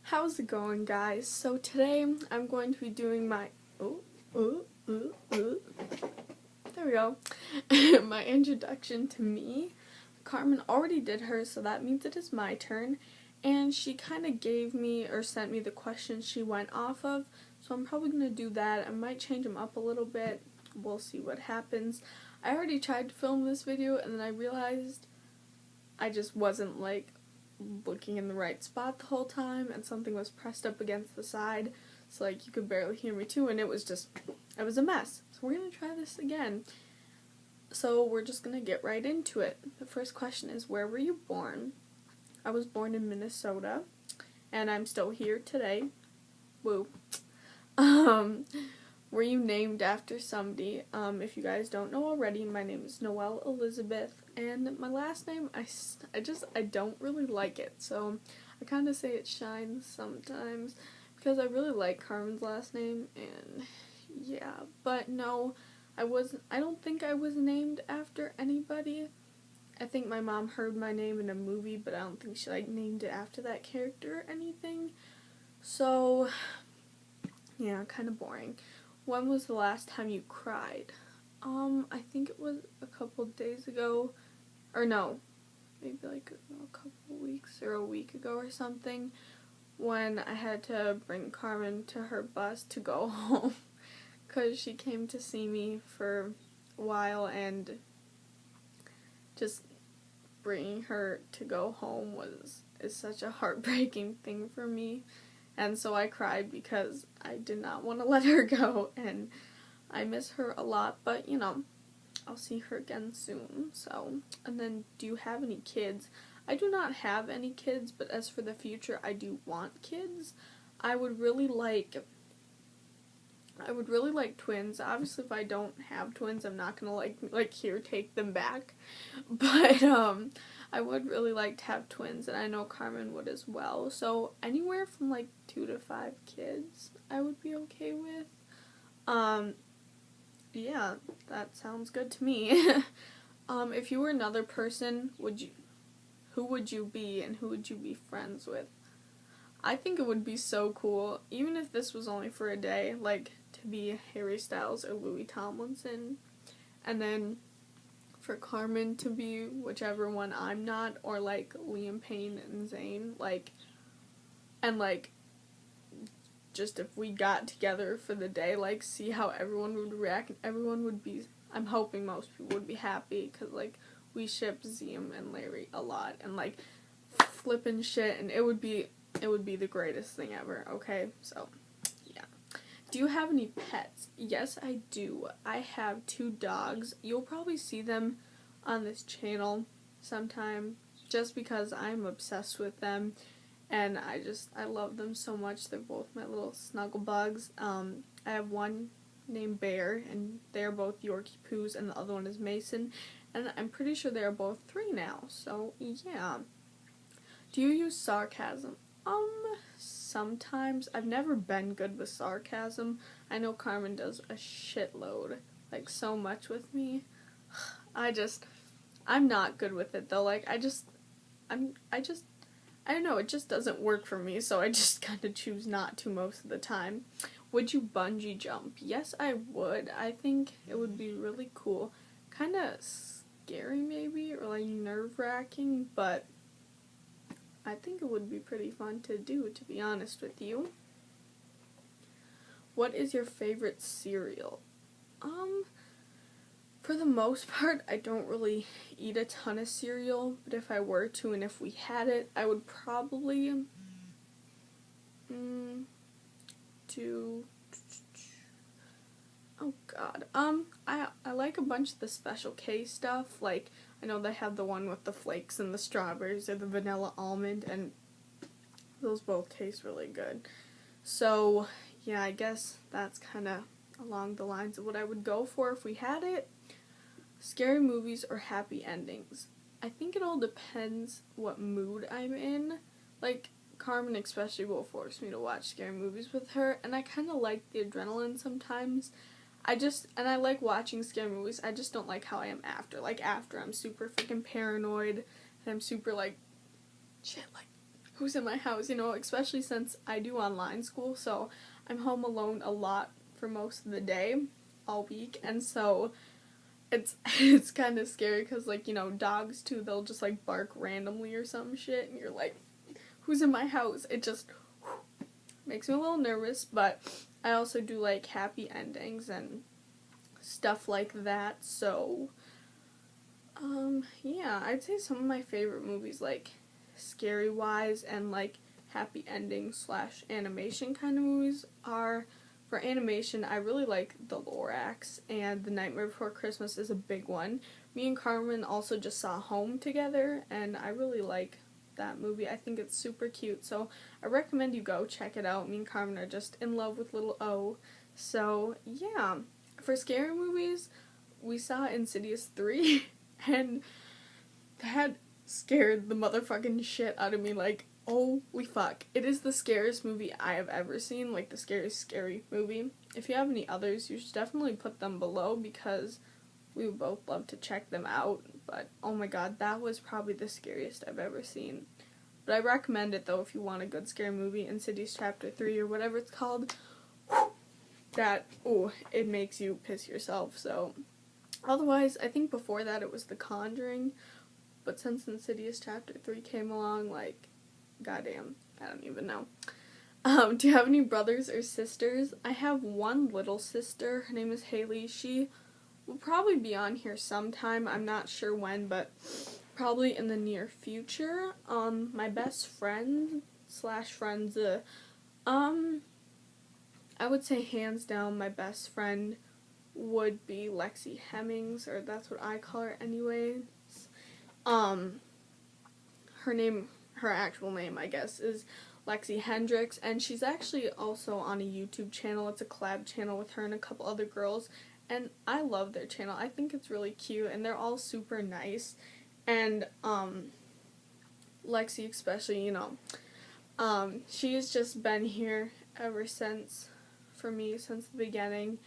How's it going, guys? So today I'm going to be doing my there we go. My introduction to me. Carmen already did hers, so that means it is my turn. And she kind of gave me or sent me the questions she went off of, so I'm probably going to do that. I might change them up a little bit. We'll see what happens. I already tried to film this video and then I realized I just wasn't looking in the right spot the whole time, and something was pressed up against the side, so you could barely hear me too, and it was a mess. So we're gonna try this again. So we're just gonna get right into it. The first question is, where were you born? I was born in Minnesota, and I'm still here today. Woo. Were you named after somebody? If you guys don't know already, my name is Noelle Elizabeth, and my last name, I don't really like it, so I kind of say it shines sometimes, because I really like Carmen's last name, and yeah, but no, I don't think I was named after anybody. I think my mom heard my name in a movie, but I don't think she named it after that character or anything, so yeah, kind of boring. When was the last time you cried? I think it was a couple days ago, or no, maybe a couple weeks or a week ago or something, when I had to bring Carmen to her bus to go home, because she came to see me for a while, and just bringing her to go home is such a heartbreaking thing for me. And so I cried because I did not want to let her go, and I miss her a lot, but I'll see her again soon. So, and then, do you have any kids? I do not have any kids, but as for the future, I do want kids. I would really like twins. Obviously, if I don't have twins, I'm not gonna here take them back. But I would really like to have twins, and I know Carmen would as well. So anywhere from 2 to 5 kids, I would be okay with. Yeah, that sounds good to me. If you were another person, who would you be, and who would you be friends with? I think it would be so cool, even if this was only for a day, to be Harry Styles or Louis Tomlinson, and then for Carmen to be whichever one I'm not, or Liam Payne and Zayn, and just if we got together for the day, see how everyone would react, and everyone would be, I'm hoping most people would be happy, because we ship Ziam and Larry a lot, and flippin' shit, and it would be the greatest thing ever. Okay, so yeah. Do you have any pets? Yes, I do. I have 2 dogs. You'll probably see them on this channel sometime, just because I'm obsessed with them, and I love them so much. They're both my little snuggle bugs. I have one named Bear, and they're both Yorkie Poos, and the other one is Mason, and I'm pretty sure they are both 3 now, so yeah. Do you use sarcasm? Sometimes. I've never been good with sarcasm. I know Carmen does a shitload, so much with me. I'm not good with it though. I don't know, it just doesn't work for me, so I just kind of choose not to most of the time. Would you bungee jump? Yes, I would. I think it would be really cool. Kind of scary maybe, or nerve-wracking, but I think it would be pretty fun to do, to be honest with you. What is your favorite cereal? For the most part, I don't really eat a ton of cereal, but if I were to, and if we had it, I would probably do, oh god, I like a bunch of the Special K stuff. I know they have the one with the flakes and the strawberries, or the vanilla almond, and those both taste really good. So yeah, I guess that's kind of along the lines of what I would go for if we had it. Scary movies or happy endings? I think it all depends what mood I'm in. Carmen especially will force me to watch scary movies with her, and I kind of like the adrenaline sometimes. And I like watching scary movies, I just don't like how I am after. After, I'm super freaking paranoid, and I'm super shit, who's in my house, especially since I do online school, so I'm home alone a lot for most of the day, all week, and so it's kind of scary because, like, dogs too, they'll just, like, bark randomly or some shit, and you're like, who's in my house? It just makes me a little nervous, but I also do like happy endings and stuff like that, so yeah, I'd say some of my favorite movies, like scary wise and like happy ending / animation kind of movies are, for animation, I really like The Lorax, and The Nightmare Before Christmas is a big one. Me and Carmen also just saw Home together, and I really like that movie. I think it's super cute, so I recommend you go check it out. Me and Carmen are just in love with little O. So yeah, for scary movies, we saw Insidious 3, and that scared the motherfucking shit out of me. Like, holy fuck. It is the scariest movie I have ever seen, like the scariest scary movie. If you have any others, you should definitely put them below because we would both love to check them out. But oh my god, that was probably the scariest I've ever seen. But I recommend it though if you want a good scary movie. Insidious Chapter 3 or whatever it's called. It makes you piss yourself. So otherwise, I think before that it was The Conjuring. But since Insidious Chapter 3 came along, like, goddamn, I don't even know. Do you have any brothers or sisters? I have one little sister. Her name is Haley. She will probably be on here sometime. I'm not sure when, but probably in the near future. My best friend / friends, I would say hands down my best friend would be Lexi Hemmings, or that's what I call her anyways. Her actual name, I guess, is Lexi Hendricks, and she's actually also on a YouTube channel. It's a collab channel with her and a couple other girls, and I love their channel. I think it's really cute, and they're all super nice, and, Lexi especially, she's just been here ever since, for me, since the beginning,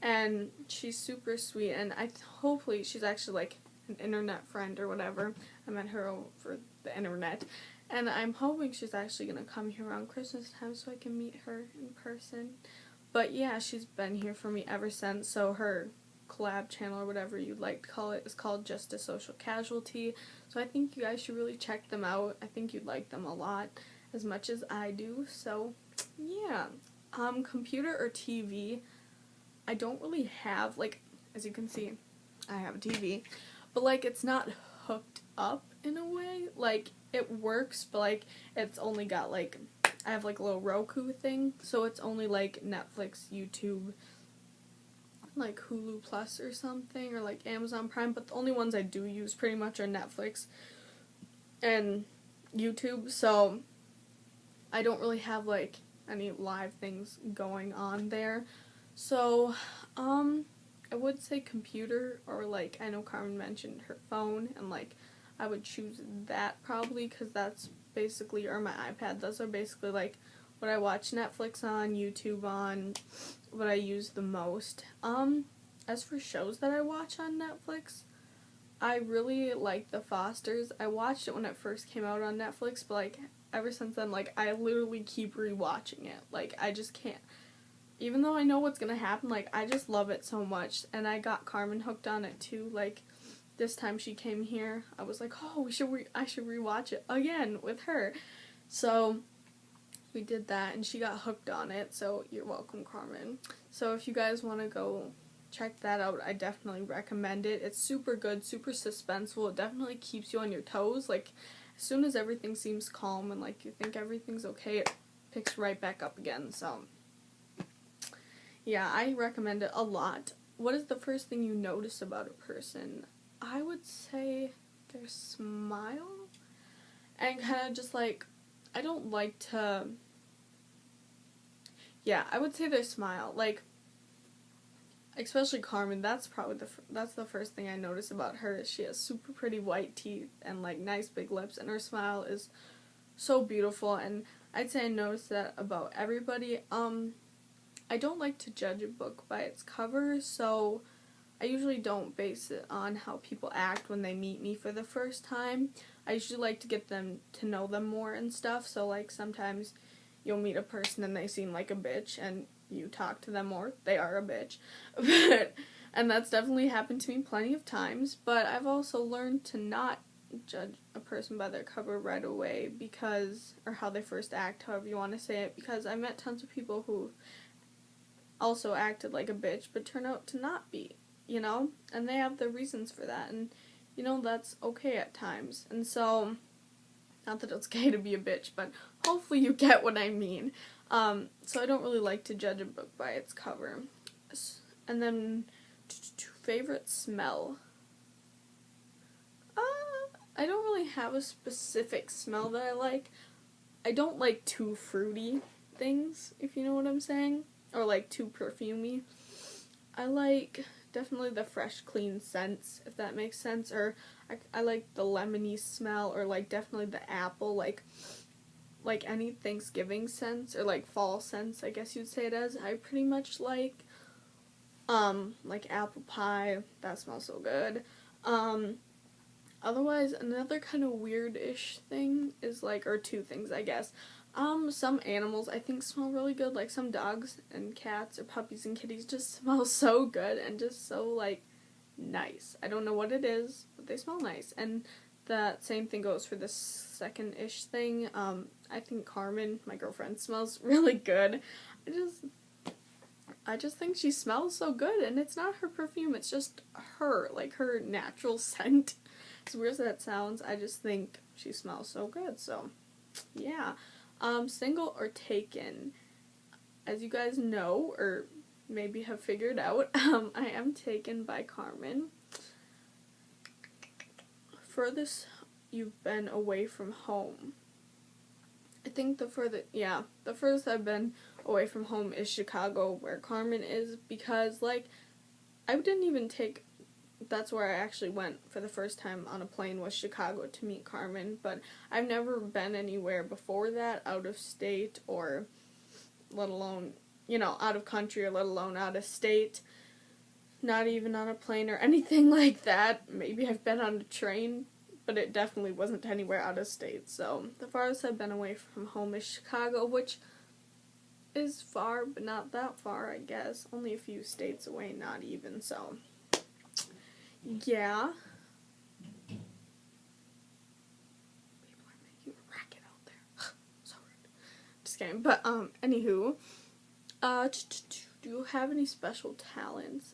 and she's super sweet, and hopefully she's actually, like, an internet friend or whatever. I met her over the internet, and I'm hoping she's actually gonna come here around Christmas time so I can meet her in person. But yeah, she's been here for me ever since, so her collab channel or whatever you'd like to call it is called Just a Social Casualty, so I think you guys should really check them out. I think you'd like them a lot, as much as I do, so yeah. Computer or TV, I don't really have, like, as you can see, I have a TV, but, like, it's not hooked up in a way. Like, it works, but, like, it's only got, like, I have, like, a little Roku thing, so it's only, like, Netflix, YouTube, like, Hulu Plus or something, or, like, Amazon Prime, but the only ones I do use pretty much are Netflix and YouTube, so I don't really have, like, any live things going on there. So, I would say computer, or, like, I know Carmen mentioned her phone, and, like, I would choose that probably, because that's basically, or my iPad, those are basically, like, what I watch Netflix on, YouTube on, what I use the most. As for shows that I watch on Netflix, I really like The Fosters. I watched it when it first came out on Netflix, but, like, ever since then, like, I literally keep rewatching it. Like, I just can't. Even though I know what's gonna happen, like, I just love it so much, and I got Carmen hooked on it too. Like, this time she came here, I was like, oh, I should rewatch it again with her. So we did that, and she got hooked on it, so you're welcome, Carmen. So if you guys want to go check that out, I definitely recommend it. It's super good, super suspenseful. It definitely keeps you on your toes. Like, as soon as everything seems calm and, like, you think everything's okay, it picks right back up again, so yeah, I recommend it a lot. What is the first thing you notice about a person? I would say their smile, and kind of just, like, I don't like to, yeah, I would say their smile, like, especially Carmen, that's probably that's the first thing I notice about her, is she has super pretty white teeth and, like, nice big lips, and her smile is so beautiful, and I'd say I notice that about everybody. I don't like to judge a book by its cover, so I usually don't base it on how people act when they meet me for the first time. I usually like to get them to know them more and stuff, so like sometimes you'll meet a person and they seem like a bitch and you talk to them more, they are a bitch. And that's definitely happened to me plenty of times, but I've also learned to not judge a person by their cover right away because, or how they first act, however you want to say it, because I met tons of people who also acted like a bitch but turn out to not be, you know, and they have their reasons for that, and you know, that's okay at times. And so, not that it's okay to be a bitch, but hopefully you get what I mean. So I don't really like to judge a book by its cover. And then, favorite smell. I don't really have a specific smell that I like. I don't like too fruity things, if you know what I'm saying, or like too perfumey. I like definitely the fresh, clean scents, if that makes sense, or I like the lemony smell, or like definitely the apple, like any Thanksgiving scents, or like fall scents, I guess you'd say it as. I pretty much like apple pie, that smells so good. Otherwise, another kind of weird-ish thing is like, or two things, I guess. Some animals I think smell really good, like some dogs and cats or puppies and kitties just smell so good and just so, like, nice. I don't know what it is, but they smell nice. And that same thing goes for this second-ish thing. I think Carmen, my girlfriend, smells really good. I just think she smells so good, and it's not her perfume, it's just her, like her natural scent. As weird as that sounds, I just think she smells so good, so yeah. Single or taken? As you guys know, or maybe have figured out, I am taken by Carmen. Furthest you've been away from home? I think the furthest I've been away from home is Chicago, where Carmen is, because, like, I didn't even take, that's where I actually went for the first time on a plane, was Chicago to meet Carmen, but I've never been anywhere before that, out of state, or let alone, you know, out of country, or let alone out of state, not even on a plane or anything like that. Maybe I've been on a train, but it definitely wasn't anywhere out of state. So the farthest I've been away from home is Chicago, which is far, but not that far, I guess. Only a few states away, not even, so yeah. People are making a racket out there. So rude. Just kidding. But anywho, do you have any special talents?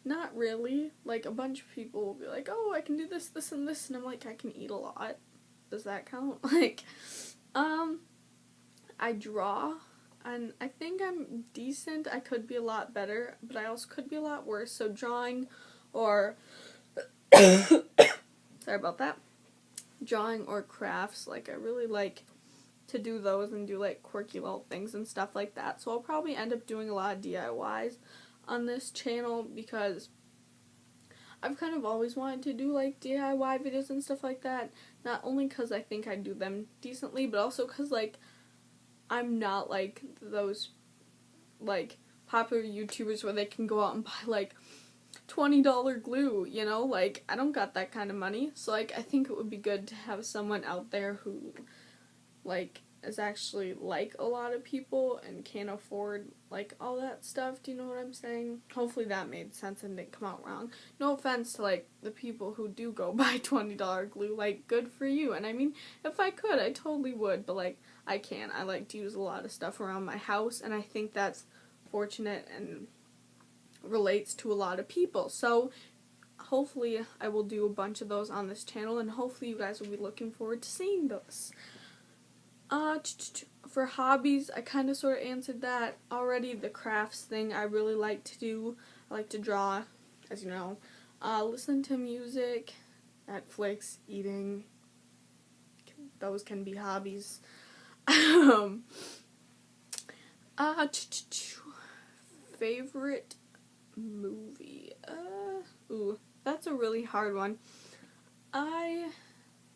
Not really. Like, a bunch of people will be like, oh, I can do this, this, and this, and I'm like, I can eat a lot. Does that count? Like, I draw, and I think I'm decent. I could be a lot better, but I also could be a lot worse. So drawing, or sorry about that. Drawing or crafts, like, I really like to do those and do, like, quirky little things and stuff like that. So I'll probably end up doing a lot of DIYs on this channel, because I've kind of always wanted to do, like, DIY videos and stuff like that. Not only because I think I do them decently, but also because, like, I'm not like those, like, popular YouTubers where they can go out and buy, like, $20 glue, you know? Like, I don't got that kind of money. So, like, I think it would be good to have someone out there who, like, is actually like a lot of people and can't afford, like, all that stuff. Do you know what I'm saying? Hopefully that made sense and didn't come out wrong. No offense to, like, the people who do go buy $20 glue. Like, good for you. And I mean, if I could, I totally would. But, like, I can't. I like to use a lot of stuff around my house, and I think that's fortunate and relates to a lot of people. So hopefully I will do a bunch of those on this channel, and hopefully you guys will be looking forward to seeing those. For hobbies, I kind of sort of answered that already. The crafts thing I really like to do. I like to draw, as you know. Listen to music, Netflix, eating. Those can be hobbies. Favorite movie? Ooh, that's a really hard one. I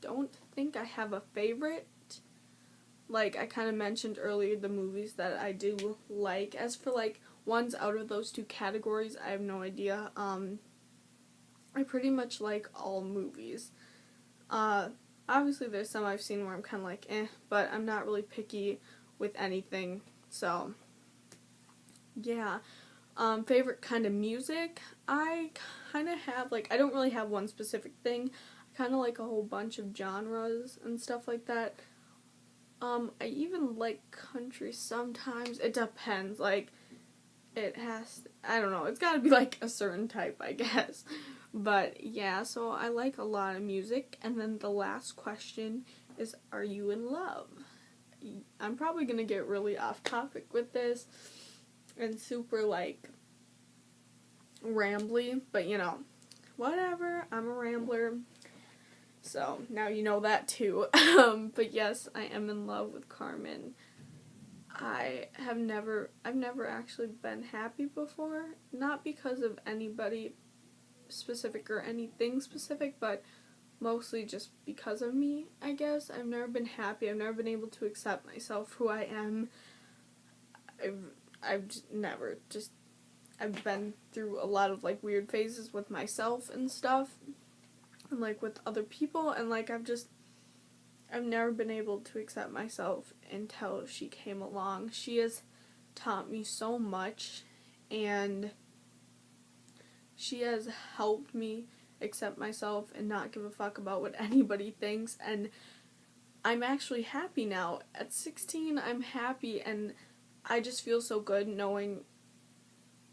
don't think I have a favorite. Like, I kind of mentioned earlier the movies that I do like. As for, like, ones out of those two categories, I have no idea. I pretty much like all movies. Obviously there's some I've seen where I'm kind of like, but I'm not really picky with anything, so, yeah. Favorite kind of music, I kind of have, like, I don't really have one specific thing. I kind of like a whole bunch of genres and stuff like that. I even like country sometimes. It depends, like, I don't know, it's gotta be, like, a certain type, I guess. But, yeah, so I like a lot of music. And then the last question is, are you in love? I'm probably gonna get really off topic with this and super, like, rambly, but, you know, whatever, I'm a rambler. So, now you know that too. But yes, I am in love with Carmen. I've never actually been happy before, not because of anybody specific or anything specific, but mostly just because of me, I guess. I've never been happy. I've never been able to accept myself, who I am. I've been through a lot of, like, weird phases with myself and stuff, and, like, with other people, and, like, I've never been able to accept myself until she came along. She has taught me so much, and she has helped me accept myself and not give a fuck about what anybody thinks, and I'm actually happy now. At 16, I'm happy, and I just feel so good knowing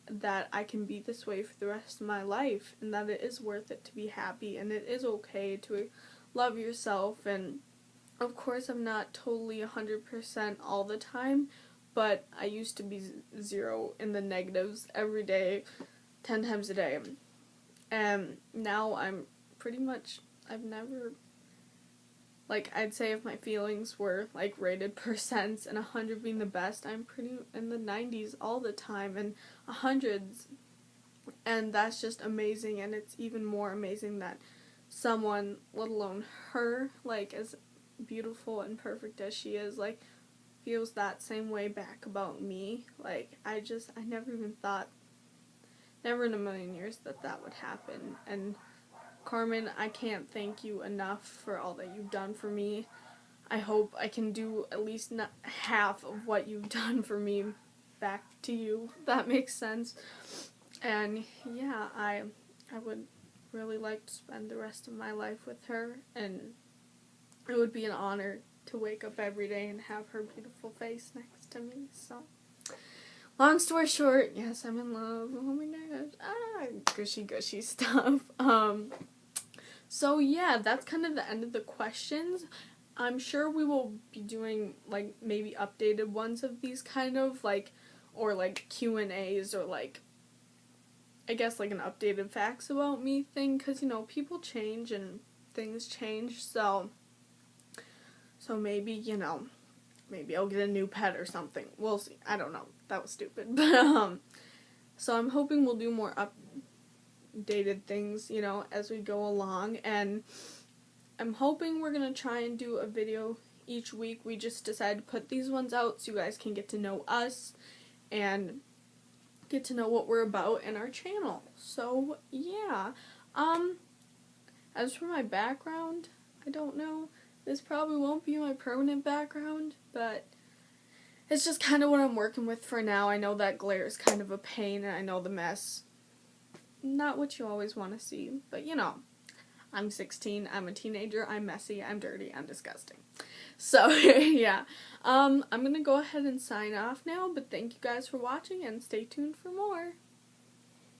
that I can be this way for the rest of my life, and that it is worth it to be happy, and it is okay to love yourself. And of course I'm not totally 100% all the time, but I used to be zero in the negatives every day, 10 times a day, and now I'm pretty much, I've never, like, I'd say if my feelings were, like, rated percents and 100 being the best, I'm pretty in the 90s all the time, and 100s, and that's just amazing. And it's even more amazing that someone, let alone her, like, as beautiful and perfect as she is, like, feels that same way back about me. Like, I never even thought, never in a million years that would happen. And Carmen, I can't thank you enough for all that you've done for me. I hope I can do at least half of what you've done for me back to you, if that makes sense. And yeah, I would really like to spend the rest of my life with her, and it would be an honor to wake up every day and have her beautiful face next to me. So, long story short, yes, I'm in love. Oh my gosh. Gushy stuff. So yeah, that's kind of the end of the questions. I'm sure we will be doing, like, maybe updated ones of these kind of, like, or, like, Q&As, or, like, I guess, like, an updated facts about me thing, because, you know, people change and things change, so maybe, you know, maybe I'll get a new pet or something. We'll see. I don't know. That was stupid. But, so I'm hoping we'll do more updated things, you know, as we go along, and I'm hoping we're going to try and do a video each week. We just decided to put these ones out so you guys can get to know us and get to know what we're about in our channel. So, yeah. As for my background, I don't know. This probably won't be my permanent background, but it's just kind of what I'm working with for now. I know that glare is kind of a pain, and I know the mess. Not what you always want to see, but, you know, I'm 16, I'm a teenager, I'm messy, I'm dirty, I'm disgusting. So, yeah. I'm gonna go ahead and sign off now, but thank you guys for watching, and stay tuned for more.